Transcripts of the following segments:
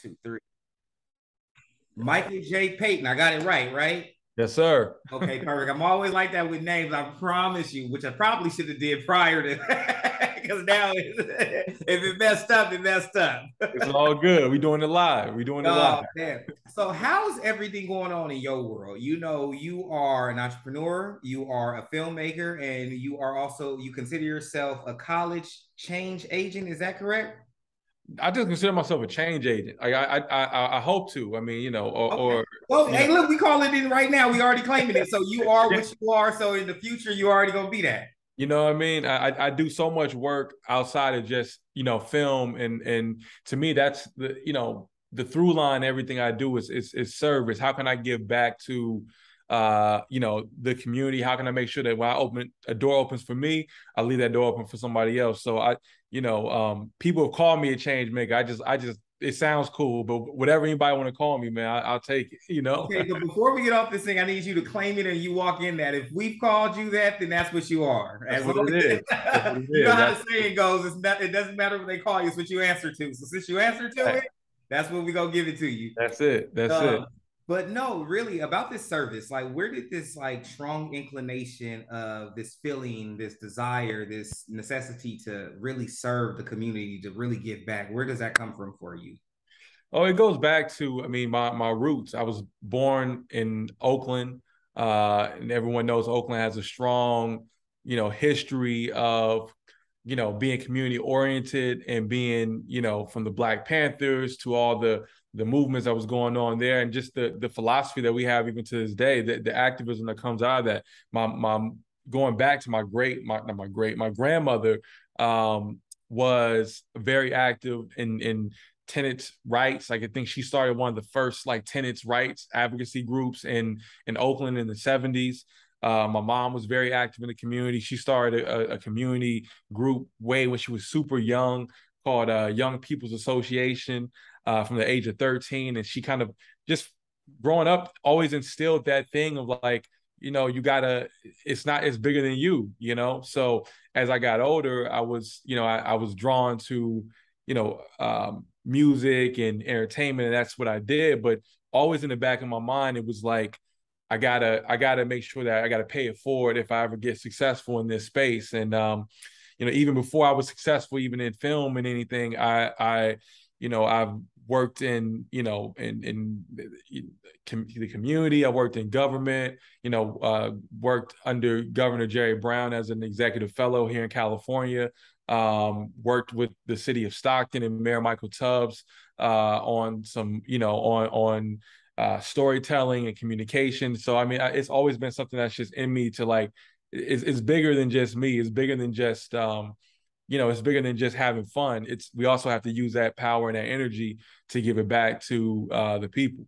two, three. Michael J. Payton. I got it right, right? Yes, sir. Okay, perfect. I'm always like that with names. I promise you, which I probably should have did prior to, because now if it messed up, it messed up. It's all good. We doing it live. We doing it live. Oh man. So how's everything going on in your world? You know, you are an entrepreneur, you are a filmmaker, and you are also you consider yourself a college change agent. Is that correct? I just consider myself a change agent. Like I hope to. I mean, Okay. or Well, you know, hey, look, we call it in right now. We already claiming it. So you are what you are. So in the future, you already gonna be that. you know what I mean. I do so much work outside of just film, and to me that's the through line. Everything I do is service. How can I give back to the community? How can I make sure that when I open a door opens for me, I leave that door open for somebody else? So people have called me a change maker. I just it sounds cool, but whatever anybody want to call me, man, I'll take it. Okay, but before we get off this thing, I need you to claim it and you walk in that. If we've called you that, then that's what you are. That's As what long it as is. That's what it you know is. how the saying goes, it's not, it doesn't matter what they call you, it's what you answer to. So since you answer to it, that's what we're gonna give it to you. That's it. That's it. Um, but no, really about this service, like where did this like strong inclination of this feeling, this desire, this necessity to really serve the community, to really give back, where does that come from for you? Oh, it goes back to, I mean, my roots. I was born in Oakland, and everyone knows Oakland has a strong, history of, being community oriented and being, from the Black Panthers to all the movements that was going on there, and just the philosophy that we have even to this day, the activism that comes out of that. My going back to my grandmother was very active in tenants' rights. Like I think she started one of the first like tenants' rights advocacy groups in Oakland in the 70s. My mom was very active in the community. She started a community group way when she was super young called Young People's Association from the age of 13. And she kind of just growing up always instilled that thing of like, you gotta, it's bigger than you. So as I got older, I was drawn to, music and entertainment, and that's what I did. But always in the back of my mind, it was like, I gotta make sure that I gotta pay it forward if I ever get successful in this space. And even before I was successful, even in film and anything, I've worked in the community. I worked in government. Worked under Governor Jerry Brown as an executive fellow here in California. Worked with the city of Stockton and Mayor Michael Tubbs on some, on storytelling and communication. So I mean, it's always been something that's just in me to like. It's bigger than just me. It's bigger than just it's bigger than just having fun. We also have to use that power and that energy to give it back to the people.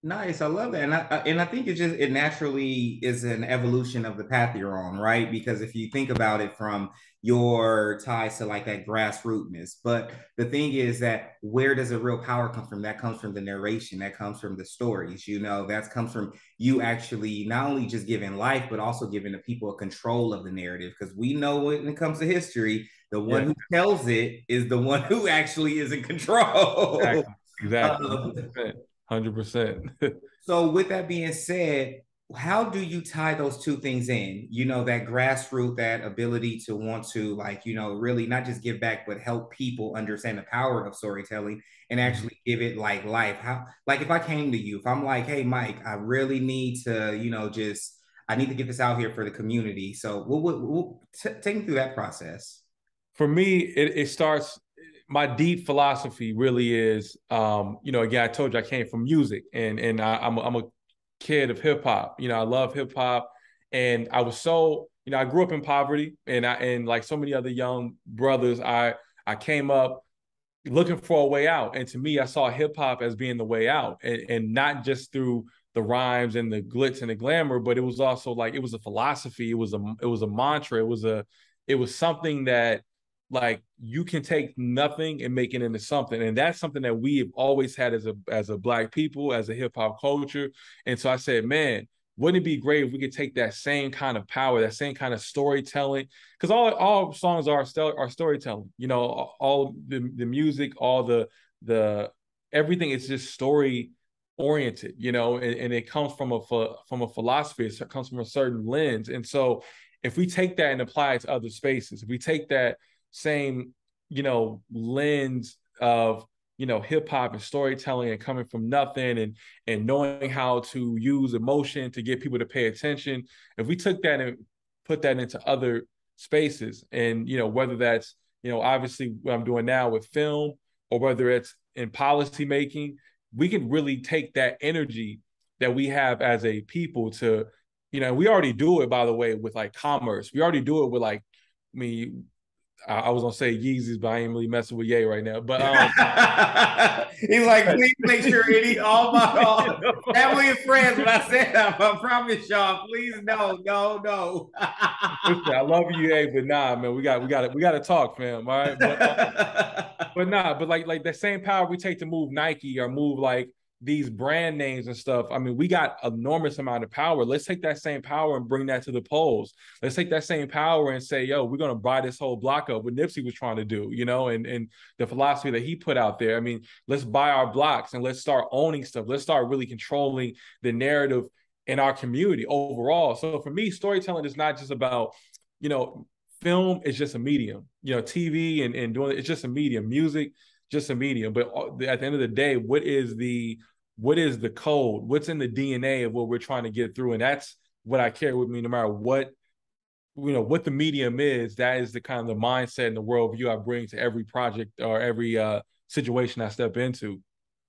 Nice, I love that, and I think it naturally is an evolution of the path you're on, right? Because if you think about it from your ties to like that grassrootness, but the thing is that where does the real power come from? That comes from the narration, that comes from the stories, that comes from you actually not only just giving life, but also giving the people a control of the narrative. Because we know when it comes to history, the one Yeah, who tells it is the one who actually is in control. exactly, exactly, um, 100%. So, with that being said, how do you tie those two things in? That grassroots, that ability to want to, like, really not just give back, but help people understand the power of storytelling and actually give it like life. How, like, if I came to you, if I'm like, hey, Mike, I really need to, I need to get this out here for the community. So, take me through that process. For me, it starts. My deep philosophy really is, again, I told you I came from music, and I'm a kid of hip hop. I love hip hop, and I was so, I grew up in poverty, and like so many other young brothers, I came up looking for a way out. And to me, I saw hip hop as being the way out, and not just through the rhymes and the glitz and the glamour, but it was also like it was a philosophy, it was a mantra, it was something that like you can take nothing and make it into something. And that's something that we have always had as a black people, as a hip hop culture. And so I said, man, wouldn't it be great if we could take that same kind of power, that same kind of storytelling? Because all songs are storytelling. All the music, all the everything is just story oriented, and it comes from a philosophy. It comes from a certain lens. And so if we take that and apply it to other spaces, if we take that same, lens of, hip hop and storytelling and coming from nothing, and knowing how to use emotion to get people to pay attention. If we took that and put that into other spaces, and whether that's, obviously what I'm doing now with film, or whether it's in policy making, we can really take that energy that we have as a people to, we already do it, by the way, with like commerce. We already do it with like, I mean, I was gonna say Yeezys, but I ain't really messing with Ye right now. But he's like, please make sure any all family and friends. When I said that, I promise y'all, please no. Listen, I love you, Ye, but nah, man, we got to talk, fam. All right, but nah, but like that same power we take to move Nike or move like these brand names and stuff. I mean, we got enormous amount of power. Let's take that same power and bring that to the polls. Let's take that same power and say, yo, we're gonna buy this whole block up, what Nipsey was trying to do, and the philosophy that he put out there. I mean, let's buy our blocks and let's start owning stuff. Let's start really controlling the narrative in our community overall. So for me, storytelling is not just about, you know, film is just a medium, TV and doing it's just a medium, music, just a medium. But at the end of the day, what is the code? What's in the DNA of what we're trying to get through? And that's what I carry with me, no matter what, what the medium is. That is the kind of the mindset and the worldview I bring to every project or every situation I step into.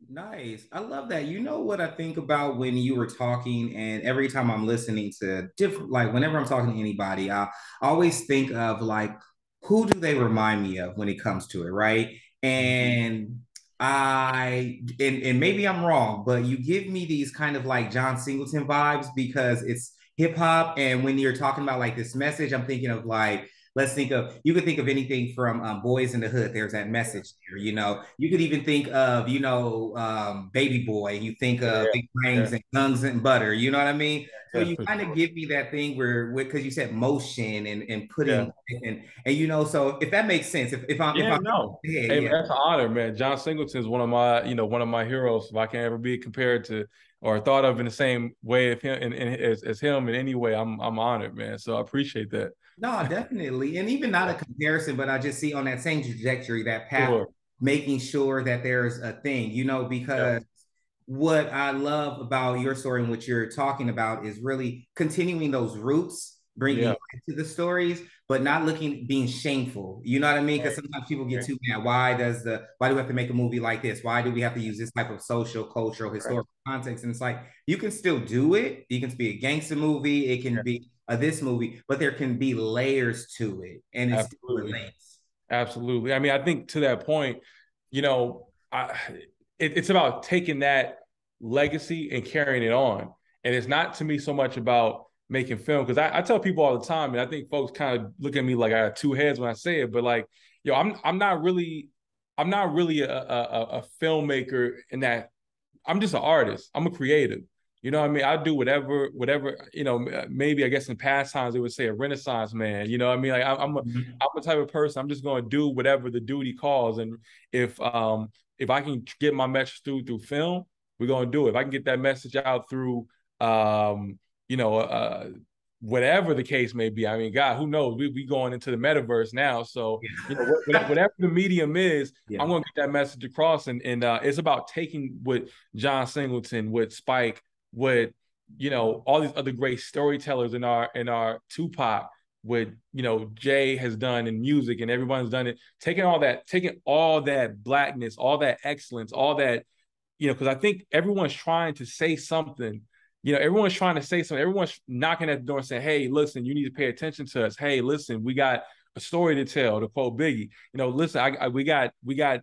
Nice. I love that. You know what I think about when you were talking, and every time I'm listening to different, like whenever I'm talking to anybody, I always think of like, who do they remind me of when it comes to it, right? And and maybe I'm wrong, but you give me these kind of like John Singleton vibes because it's hip hop. And when you're talking about like this message, I'm thinking of like, let's think of, you could think of anything from Boys in the Hood. There's that message there, you could even think of, Baby Boy. You think of Yeah, Big Brains yeah, and Guns and Butter. You know what I mean? So yeah, you for kind of sure. give me that thing where because you said motion and Yeah. putting and so if that makes sense, if Yeah, I'm no. yeah, Hey, man, yeah. that's an honor, man. John Singleton is one of my heroes. If I can ever be compared to or thought of in the same way of him as him in any way, I'm honored, man. So I appreciate that. No, definitely. And even not a comparison, but I just see on that same trajectory, that path, Sure. making sure that there's a thing, Yeah. because what I love about your story and what you're talking about is really continuing those roots, bringing Yeah. life to the stories, but not being shameful. You know what I mean? Because Right. sometimes people get Right. too mad. Why do we have to make a movie like this? Why do we have to use this type of social, cultural, Right. historical context? And it's like, you can still do it. You can be a gangster movie. It can Yeah. be this movie, but there can be layers to it and it still Absolutely. relates. Absolutely. I mean, I think to that point, you know, I, it's about taking that legacy and carrying it on. And it's not to me so much about making film, because I tell people all the time, and I think folks kind of look at me like I have two heads when I say it, but like, I'm not really a filmmaker in that. I'm just an artist. I'm a creative. You know what I mean? I do whatever, maybe I guess in past times they would say a Renaissance man. You know what I mean? Like I'm a type of person, I'm just gonna do whatever the duty calls. And if I can get my message through film, we're gonna do it. If I can get that message out through you know, whatever the case may be. I mean, God, who knows? We going into the metaverse now. So, Yeah. whatever the medium is, Yeah. I'm going to get that message across. And it's about taking what John Singleton, what Spike, what, all these other great storytellers in our Tupac, what, Jay has done in music and everyone's done it, taking all that blackness, all that excellence, all that, because I think everyone's trying to say something. Everyone's trying to say something. Everyone's knocking at the door and saying, "Hey, listen, you need to pay attention to us. Hey, listen, we got a story to tell." To quote Biggie, listen, we got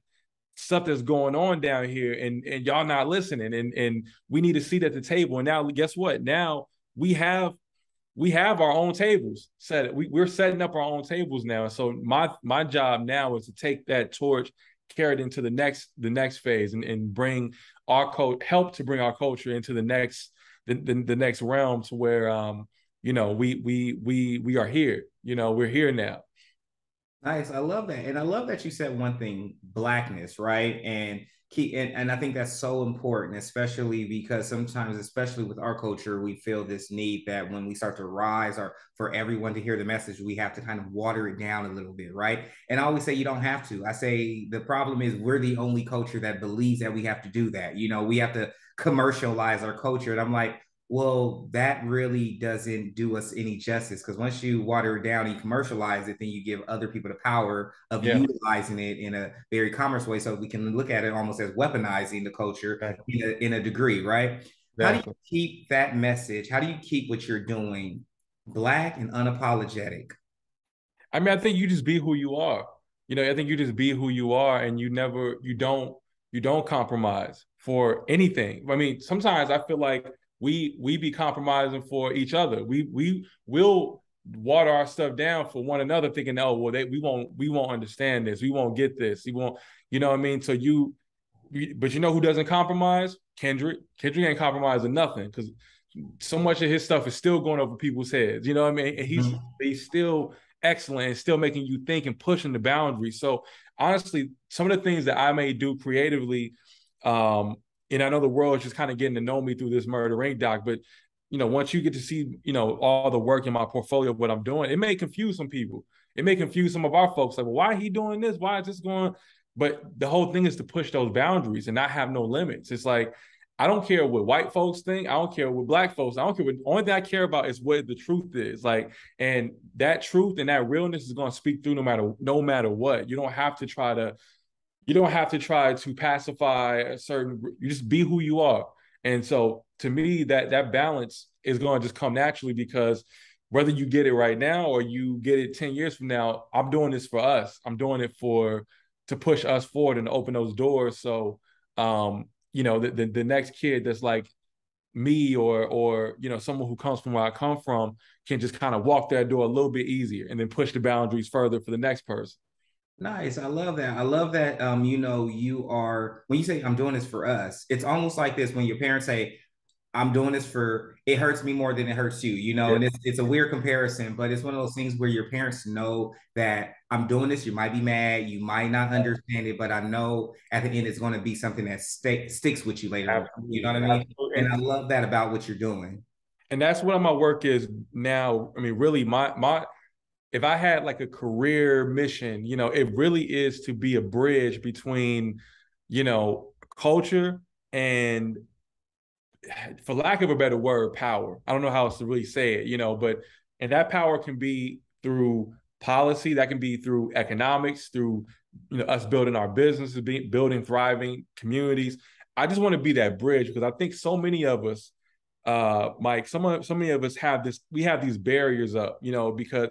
stuff that's going on down here, and y'all not listening, and we need a seat at the table. And now, guess what? Now we have our own tables set. We're setting up our own tables now. And so my job now is to take that torch, carry it into the next phase, and bring help to bring our culture into the next realm, to where we are here. We're here now. Nice. I love that. And I love that you said one thing, blackness, right? And And I think that's so important, especially because sometimes, especially with our culture, we feel this need that when we start to rise or for everyone to hear the message, we have to kind of water it down a little bit, right? And I always say you don't have to. I say the problem is we're the only culture that believes that we have to do that. We have to commercialize our culture. And I'm like, well, that really doesn't do us any justice, because once you water it down and you commercialize it, then you give other people the power of Yeah, utilizing it in a very commerce way. So we can look at it almost as weaponizing the culture exactly. in a degree, right? How do you Exactly. keep that message? How do you keep what you're doing black and unapologetic? I mean, I think you just be who you are. I think you just be who you are, and you don't compromise for anything. I mean, sometimes I feel like we be compromising for each other. We will water our stuff down for one another, thinking, oh, well, we won't understand this, we won't get this, we won't, you know what I mean? So but you know who doesn't compromise? Kendrick. Kendrick ain't compromising nothing because so much of his stuff is still going over people's heads. You know what I mean? And Mhm. he's still excellent and still making you think and pushing the boundaries. So honestly, some of the things that I may do creatively, um, and I know the world is just kind of getting to know me through this Murder Inc. doc, but once you get to see, all the work in my portfolio of what I'm doing, it may confuse some people. It may confuse some of our folks, like, well, why are he doing this? Why is this going? But the whole thing is to push those boundaries and not have no limits. It's like, I don't care what white folks think. I don't care what black folks. I don't care what. Only thing I care about is what the truth is. Like, and that truth and that realness is going to speak through no matter what. You don't have to try to pacify a certain. You just be who you are. And so, to me, that balance is going to just come naturally because whether you get it right now or you get it 10 years from now, I'm doing this for us. I'm doing it to push us forward and open those doors. So, the next kid that's like me or someone who comes from where I come from can just kind of walk that door a little bit easier and then push the boundaries further for the next person. Nice. I love that. I love that. You are, when you say I'm doing this for us, it's almost like this when your parents say, I'm doing this for, it hurts me more than it hurts you, Yeah, and it's a weird comparison, but it's one of those things where your parents know that I'm doing this. You might be mad, you might not understand it, but I know at the end it's going to be something that sticks with you later on. You know absolutely, what I mean? absolutely. And And I love that about what you're doing. that's what my work is now. I mean, really, my if I had like a career mission, it really is to be a bridge between, culture and, for lack of a better word, power. I don't know how else to really say it, but and that power can be through policy, that can be through economics, through us building our businesses, building thriving communities. I just want to be that bridge because I think so many of us, Mike, so many of us have this. We have these barriers up, because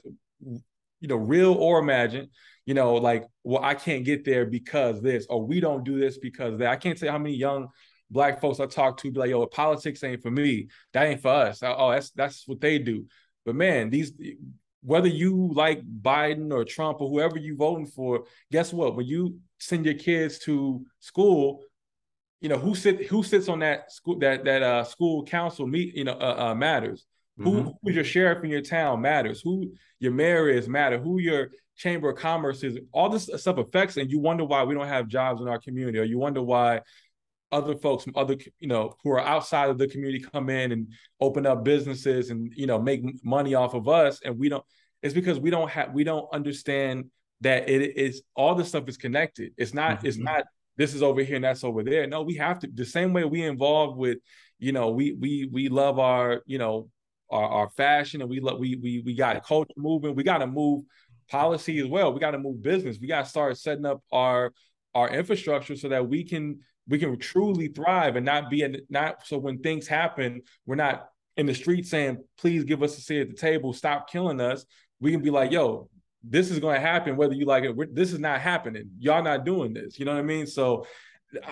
real or imagined, like, well, I can't get there because this, or we don't do this because that. I can't say how many young black folks I talk to be like, yo, politics ain't for me. That ain't for us. Oh, that's what they do. But man, whether you like Biden or Trump or whoever you voting for, guess what? When you send your kids to school, who sits on that school council matters. Who's your sheriff in your town matters. Who your mayor is matter. Who your chamber of commerce is. All this stuff affects, and you wonder why we don't have jobs in our community, or you wonder why other folks from other who are outside of the community come in and open up businesses and make money off of us, and we don't. It's because we don't understand that it is all this stuff is connected. It's not this is over here and that's over there. No, we have to, the same way we involved with, we love our, our fashion, and we got culture movement. We got to move policy as well. We got to move business. We got to start setting up our infrastructure so that we can truly thrive and not so when things happen, we're not in the street saying, please give us a seat at the table, stop killing us. We can be like, yo, this is going to happen whether you like it. This is not happening. Y'all not doing this. You know what I mean? So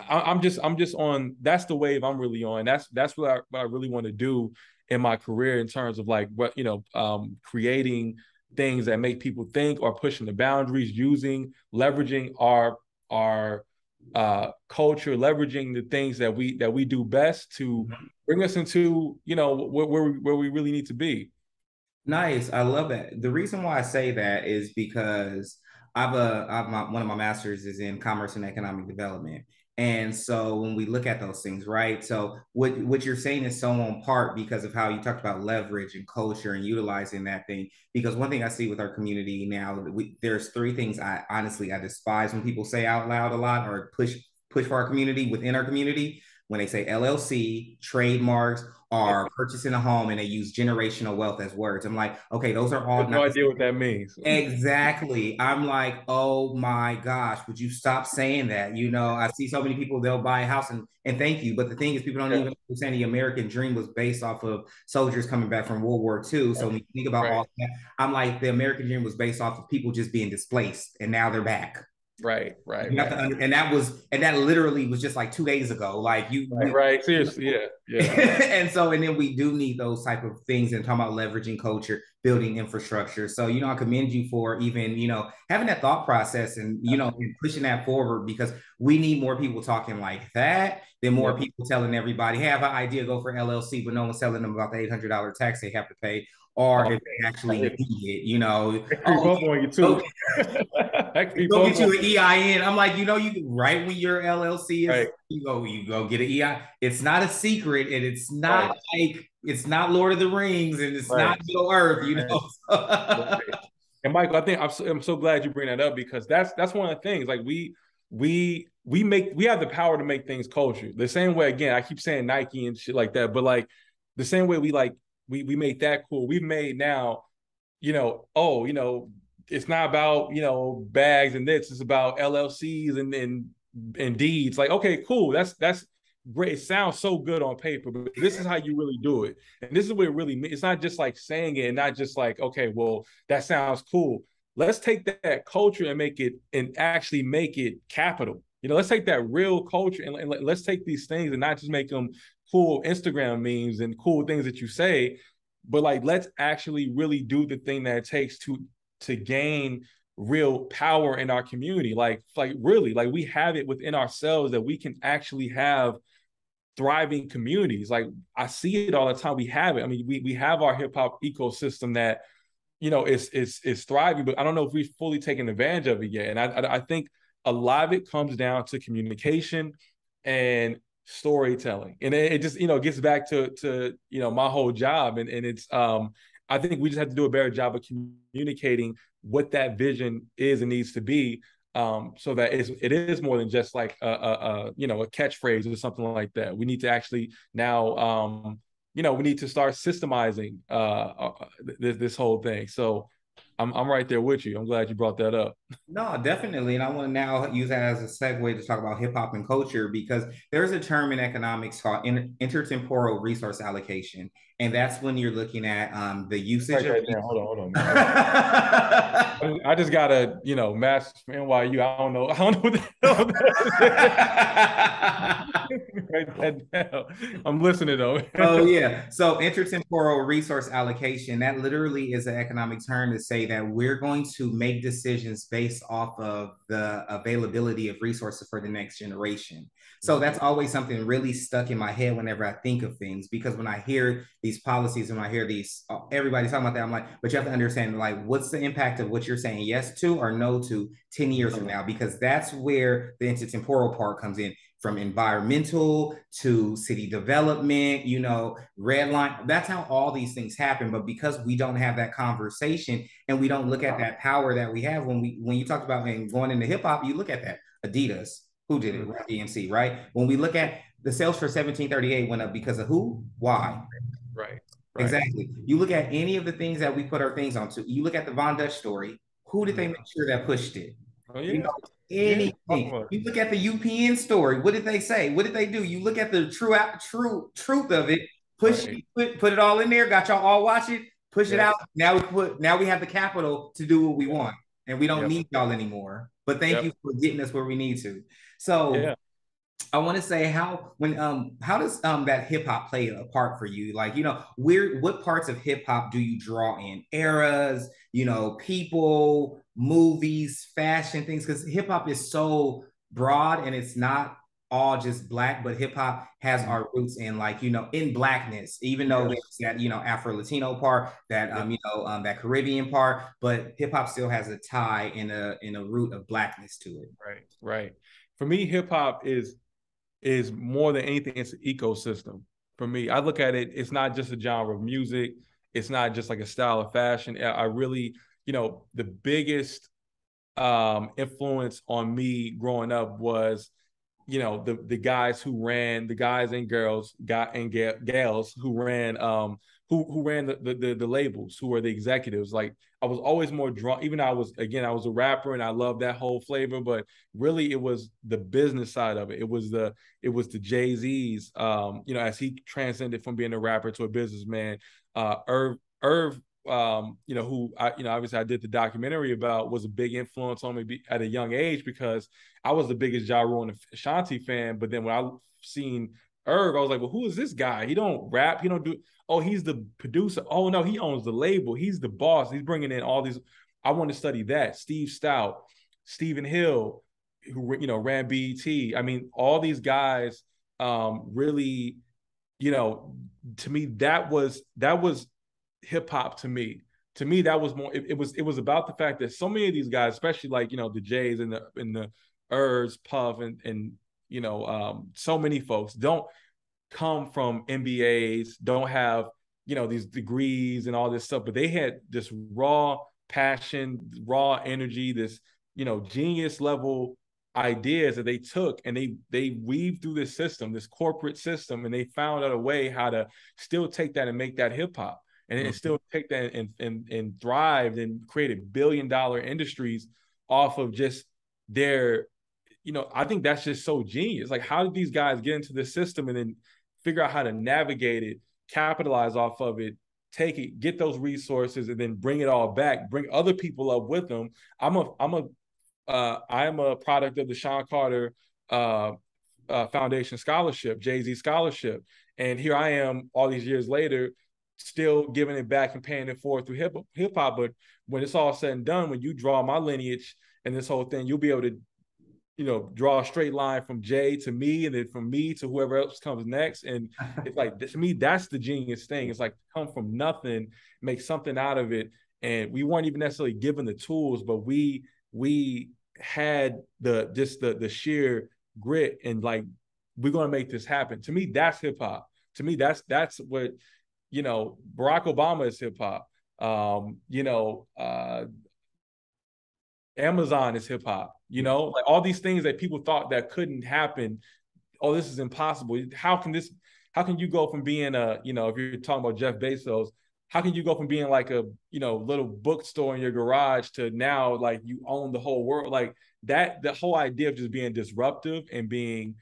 I'm just on. That's the wave I'm really on. That's what I really want to do in my career in terms of like what creating things that make people think or pushing the boundaries, leveraging our culture, leveraging the things that we do best to Mhm. bring us into where we really need to be. Nice. I love that. The reason why I say that is because one of my masters is in commerce and economic development. And so when we look at those things, right? So what you're saying is so on part because of how you talked about leverage and culture and utilizing that thing. Because one thing I see with our community now, there's three things I despise when people say out loud a lot or push for our community within our community. When they say LLC, trademarks, or purchasing a home, and they use generational wealth as words. I'm like, okay, those are I all have no nice. idea what that means. Exactly. I'm like, oh my gosh, would you stop saying that? I see so many people, they'll buy a house and thank you. But the thing is, people don't Yeah. even understand the American dream was based off of soldiers coming back from World War II. So when you think about Right. all that, I'm like, the American dream was based off of people just being displaced and now they're back. Right. Right. You have to Right. under, and that literally was just like 2 days ago. Like Right. Right. Seriously. Yeah. Yeah. and then we do need those type of things and talking about leveraging culture, building infrastructure. So, I commend you for even, having that thought process and, and pushing that forward because we need more people talking like that than more Yep. people telling everybody, hey, I have an idea, go for LLC, but no one's telling them about the $800 tax they have to pay. Or Oh, if they actually it, need it creep oh, up on you too. okay, That creep go up get on you an EIN. I'm like, right when your LLC is, right. you go get an EIN. It's not a secret, and it's Right. not like it's not Lord of the Rings, and it's Right. not Middle Earth, Right. Right. And Michael, I think I'm so glad you bring that up because that's one of the things. Like we have the power to make things culture. The same way, again, I keep saying Nike and shit like that, but like the same way we made that cool. We've made now, it's not about bags and this. It's about LLCs and deeds. Like, okay, cool. That's great. It sounds so good on paper, but this is how you really do it. And this is what it really means. It's not just like saying it and not just like, okay, well, that sounds cool. Let's take that culture and make it and actually make it capital. Let's take that real culture and let's take these things and not just make them cool Instagram memes and cool things that you say, but like let's actually really do the thing that it takes to gain real power in our community. Like really, like we have it within ourselves that we can actually have thriving communities. Like I see it all the time. We have it. I mean, we have our hip hop ecosystem that is thriving, but I don't know if we've fully taken advantage of it yet. And I think a lot of it comes down to communication and storytelling, and it just gets back to my whole job, and it's I think we just have to do a better job of communicating what that vision is and needs to be, so that it is more than just like a catchphrase or something like that. We need to actually now we need to start systemizing this whole thing. So I'm right there with you. I'm glad you brought that up. No, definitely. And I want to now use that as a segue to talk about hip hop and culture because there's a term in economics called intertemporal resource allocation. And that's when you're looking at the usage Write of. that down. Hold on, man. I just got a master's from NYU. I don't know. I don't know what the hell. Write that down. I'm listening though. Oh yeah. So intertemporal resource allocation, that literally is an economic term to say that we're going to make decisions based off of the availability of resources for the next generation. So that's always something really stuck in my head whenever I think of things, because when I hear these policies and when I hear these, everybody talking about that, I'm like, but you have to understand, like, what's the impact of what you're saying yes to or no to 10 years from now? Because that's where the intertemporal part comes in, from environmental to city development, red line. That's how all these things happen. But because we don't have that conversation and we don't look at that power that we have when you talked about going into hip hop, you look at that. Adidas, who did it? DMC, right? When we look at the sales for 1738 went up because of who? Why? Right. Right. Exactly. You look at any of the things that we put our things onto. You look at the Von Dutch story. Who did they make sure that pushed it? Oh You yeah. know, Yeah. anything. You look at the UPN story. What did they say? What did they do? You look at the true truth of it. Push Right. put it all in there. Got y'all all watch it. Push it Yep. out. Now we have the capital to do what we Yep. want, and we don't Yep. need y'all anymore. But thank Yep. you for getting us where we need to. So Yeah. I want to say how does that hip hop play a part for you? Like, where what parts of hip hop do you draw in? Eras, people, movies, fashion, things, because hip hop is so broad and it's not all just black, but hip hop has our roots in, like, in blackness, even though Yeah. there's that, Afro Latino part, that Yeah. that Caribbean part, but hip hop still has a tie in a root of blackness to it. Right. Right. For me, hip hop is is more than anything, it's an ecosystem for me. I look at it, it's not just a genre of music, it's not just like a style of fashion. I really, the biggest influence on me growing up was the guys who ran, the guys and girls got and gals who ran who ran the labels, who were the executives. Like I was always more drawn, even though I was a rapper and I loved that whole flavor, but really it was the business side of it. It was the Jay-Z's, as he transcended from being a rapper to a businessman. Irv, who obviously I did the documentary about, was a big influence on me at a young age, because I was the biggest Ja Rule and Ashanti fan. But then when I seen Irv, I was like, well, who is this guy? He don't rap. He don't do. Oh, he's the producer. Oh no, he owns the label. He's the boss. He's bringing in all these. I want to study that. Steve Stout, Stephen Hill, who ran BET. I mean, all these guys really, to me that was hip hop to me. To me, that was more. It was about the fact that so many of these guys, especially like the Jays and the Urs, Puff, and so many folks don't come from MBAs, don't have these degrees and all this stuff, but they had this raw passion, raw energy, this genius level ideas that they took, and they weaved through this system, this corporate system, and they found out a way how to still take that and make that hip hop, and still take that and thrive and created $1 billion industries off of just their, I think that's just so genius. Like, how did these guys get into this system and then figure out how to navigate it, capitalize off of it, take it, get those resources, and then bring it all back, bring other people up with them. I am a product of the Sean Carter Foundation Scholarship, Jay-Z Scholarship. And here I am all these years later, still giving it back and paying it forward through hip hop. But when it's all said and done, when you draw my lineage and this whole thing, you'll be able to, draw a straight line from Jay to me, and then from me to whoever else comes next. And it's like, to me, that's the genius thing. It's like, come from nothing, make something out of it. And we weren't even necessarily given the tools, but we had the sheer grit, and like, we're gonna make this happen. To me, that's hip hop. To me, that's what, Barack Obama is hip hop. Amazon is hip hop, like all these things that people thought that couldn't happen. Oh, this is impossible. How can you go from being if you're talking about Jeff Bezos, how can you go from being like a, little bookstore in your garage to now, like, you own the whole world? Like that, the whole idea of just being disruptive and being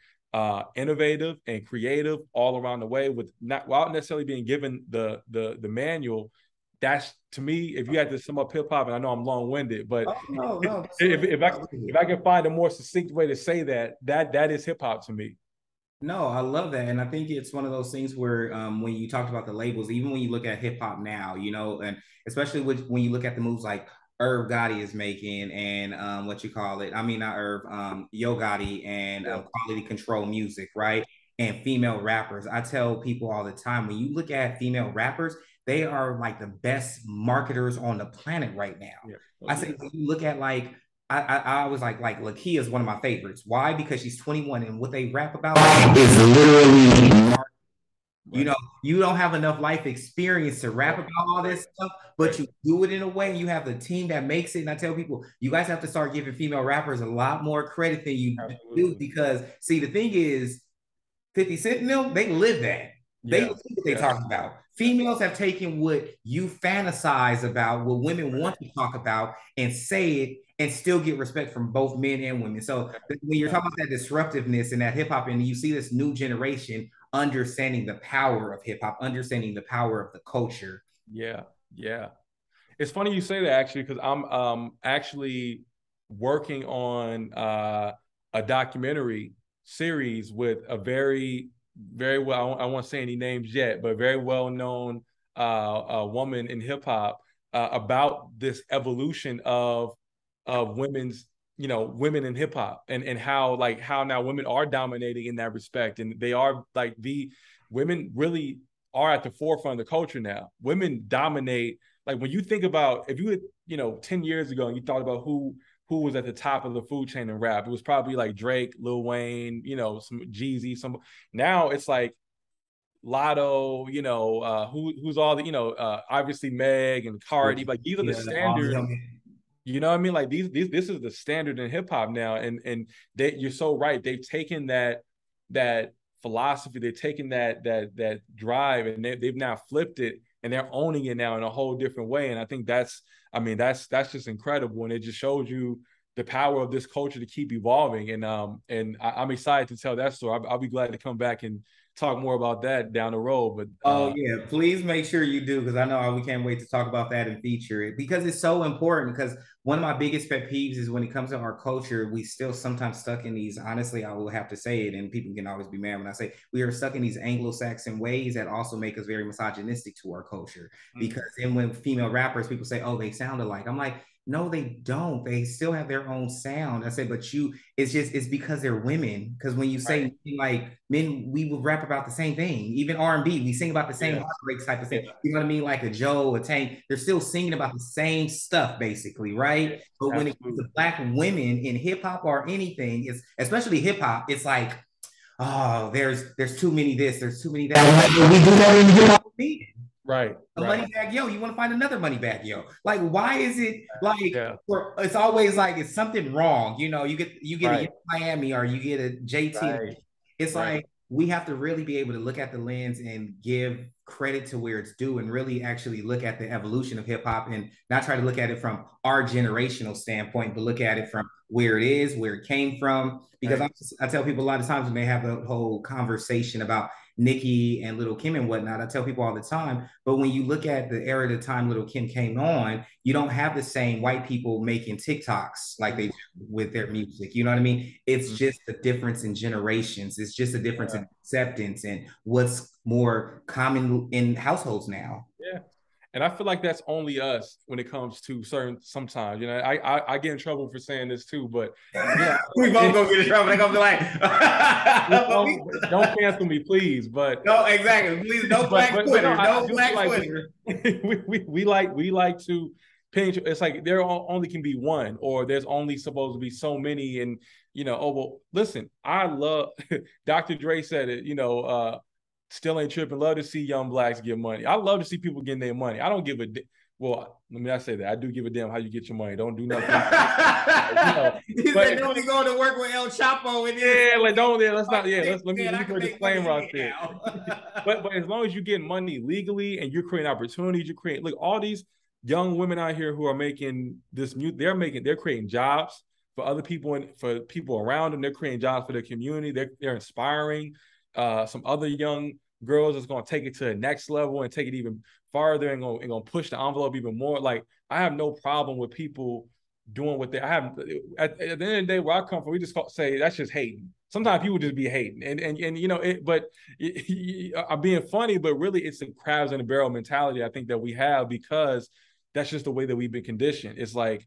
innovative and creative all around the way, without necessarily being given the manual. That's, to me, if you had to sum up hip hop, and I know I'm long winded, but Oh no, no. if I can find a more succinct way to say that is hip hop to me. No, I love that. And I think it's one of those things where when you talked about the labels, even when you look at hip hop now, and especially when you look at the moves like Irv Gotti is making, and what you call it, I mean, not Irv, Yo Gotti, and Quality Control Music, right? And female rappers. I tell people all the time, when you look at female rappers, they are like the best marketers on the planet right now. Yeah. I say, when you look at like, I was like Lakia is one of my favorites. Why? Because she's 21, and what they rap about is literally, you don't have enough life experience to rap about all this stuff, but you do it in a way. You have the team that makes it. And I tell people, you guys have to start giving female rappers a lot more credit than you do, because see, the thing is, 50 Cent and them, they live that. They live what they talk about. Females have taken what you fantasize about, what women want to talk about, and say it and still get respect from both men and women. So when you're talking about that disruptiveness and that hip hop, and you see this new generation understanding the power of hip hop, understanding the power of the culture. Yeah, yeah. It's funny you say that, actually, because I'm actually working on a documentary series with a very, very well, I won't say any names yet, but very well known woman in hip hop, about this evolution of women's, women in hip hop, and how now women are dominating in that respect, and they are like, the women really are at the forefront of the culture now. Women dominate. Like, when you think about, if you had, 10 years ago and you thought about who who was at the top of the food chain in rap. It was probably like Drake, Lil Wayne, some Jeezy, some. Now it's like Lotto, who's all the, obviously Meg and Cardi. Like these are the Yeah, all the standard. young. You know what I mean? Like these this is the standard in hip hop now, and you're so right. They've taken that philosophy, they've taken that drive, and they've now flipped it, and they're owning it now in a whole different way. And I think that's just incredible, and it just shows you the power of this culture to keep evolving. And I'm excited to tell that story. I'll be glad to come back and talk more about that down the road. But Oh yeah, please make sure you do because I know we can't wait to talk about that and feature it because it's so important. Because one of my biggest pet peeves is when it comes to our culture, we still sometimes stuck in these. Honestly, I will have to say it, and people can always be mad when I say we are stuck in these Anglo-Saxon ways that also make us very misogynistic to our culture. Because then when female rappers, people say, "Oh, they sound alike," I'm like, no, they don't. They still have their own sound. I said, but it's because they're women. Because when you right, say like men, we will rap about the same thing. Even R&B, we sing about the same yeah, heartbreaks type of yeah, thing. You know what I mean? Like a Joe, a Tank, they're still singing about the same stuff, basically, yeah, right? But when it comes absolutely, to black women in hip hop or anything, it's especially hip hop, it's like, oh, there's too many this, there's too many that. We do that in hip hop right, a right, money bag yo, you want to find another money bag yo. Like, why is it like yeah, it's always like it's something wrong? You get a right, Miami or you get a JT. right, It's right, like we have to really be able to look at the lens and give credit to where it's due and really actually look at the evolution of hip hop and not try to look at it from our generational standpoint, but look at it from where it is, where it came from. Because right. I tell people a lot of times when they have the whole conversation about Nicki and Little Kim and whatnot. I tell people all the time, but when you look at the era of the time Little Kim came on, you don't have the same white people making TikToks like they do with their music. You know what I mean? It's just a difference in generations. It's just a difference in acceptance and what's more common in households now. Yeah. And I feel like that's only us when it comes to certain sometimes. I get in trouble for saying this too, but you know, We both gonna get in trouble. They're gonna be like, don't cancel me, please. But no, exactly. Please, no black but no, Twitter. I No do feel black like Twitter. we like to pinch. It's like there only can be one, or there's only supposed to be so many. And oh well, listen, I love Dr. Dre said it. Still ain't tripping. Love to see young blacks get money. I love to see people getting their money. I don't give a well. Let me not say that. I do give a damn how you get your money. Don't do nothing. He But said, "Don't be going to work with El Chapo." And yeah, like don't. Yeah, let's not. like, Yeah, hey, let man, me I put can a make money disclaimer out there. anyhow. But as long as you get money legally and you're creating opportunities, you create look all these young women out here who are making this mute. They're creating jobs for other people and for people around them. They're creating jobs for their community. They're inspiring some other young girls that's going to take it to the next level and take it even farther and going to push the envelope even more. Like I have no problem with people doing what they I have at the end of the day where I come from, we just say that's just hating. Sometimes people just be hating, and but I'm being funny, but really it's the crabs in the barrel mentality I think that we have because that's just the way that we've been conditioned. It's like,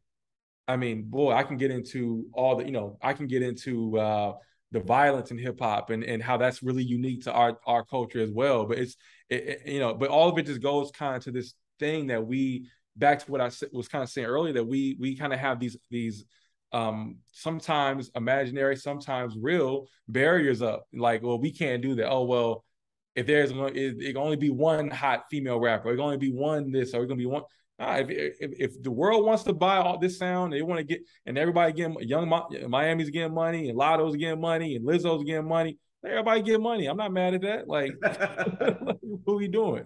I mean, boy, I can get into all the, I can get into the violence in hip hop and how that's really unique to our culture as well. But but all of it just goes kind of to this thing that we back to what I was kind of saying earlier that we kind of have these sometimes imaginary, sometimes real barriers up. Like, well, we can't do that. Oh well, if it can only be one hot female rapper, it can only be one this, or it can be one. If the world wants to buy all this sound, they want to get, and everybody getting Miami's getting money, and Lotto's getting money, and Lizzo's getting money. Everybody get money. I'm not mad at that. Like, what are we doing?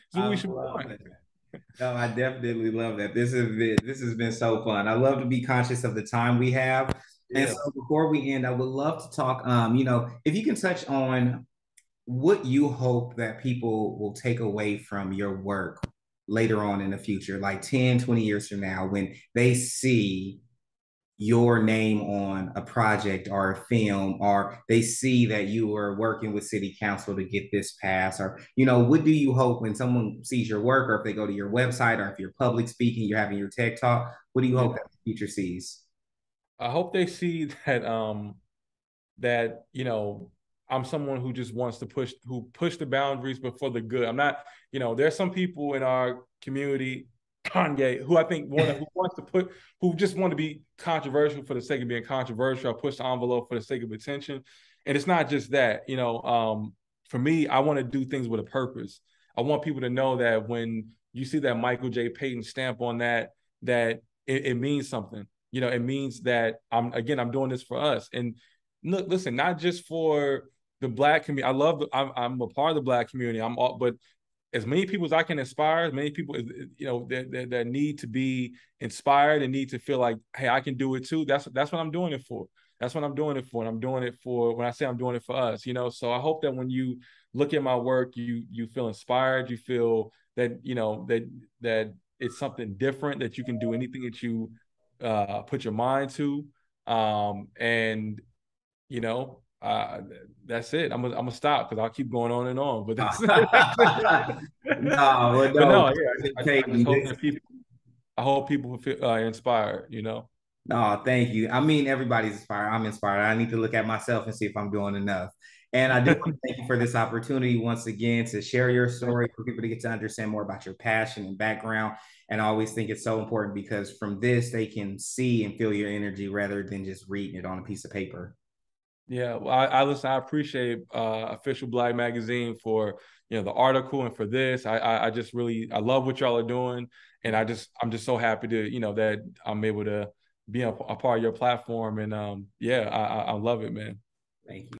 So I we should love want. it. No, I definitely love that. This has been so fun. I love to be conscious of the time we have. And Yeah. so before we end, I would love to talk, if you can touch on what you hope that people will take away from your work later on in the future, like 10, 20 years from now, when they see your name on a project or a film, or they see that you were working with city council to get this passed, or what do you hope when someone sees your work, or if they go to your website, or if you're public speaking, you're having your tech talk, what do you hope Yeah. that the future sees? I hope they see that I'm someone who just wants to push the boundaries, but for the good. I'm not, there's some people in our community. Kanye, who I think who wants to put, who just want to be controversial for the sake of being controversial, or push the envelope for the sake of attention. And it's not just that, for me, I want to do things with a purpose. I want people to know that when you see that Michael J. Payton stamp on that, that it means something. It means that I'm doing this for us. And look, listen, not just for the Black community. I'm a part of the Black community. But as many people as I can inspire, as many people that need to be inspired and need to feel like, hey, I can do it too. That's what I'm doing it for. That's what I'm doing it for. And I'm doing it for, when I say I'm doing it for us, So I hope that when you look at my work, you feel inspired, you feel that, that it's something different, that you can do anything that you put your mind to. And you know, uh, that's it. I'm gonna stop because I'll keep going on and on. But that's, that's it. No, well, But no, no, yeah, I just Peyton, hope that people. I hope people feel inspired. no, thank you. I mean, everybody's inspired. I'm inspired. I need to look at myself and see if I'm doing enough. And I do want to thank you for this opportunity once again to share your story, for people to get to understand more about your passion and background. And I always think it's so important because from this, they can see and feel your energy rather than just reading it on a piece of paper. Yeah, well, I listen. I appreciate Official Black Magazine for the article and for this. I just really I love what y'all are doing, and I'm just so happy to that I'm able to be a part of your platform, and yeah, I love it, man. Thank you.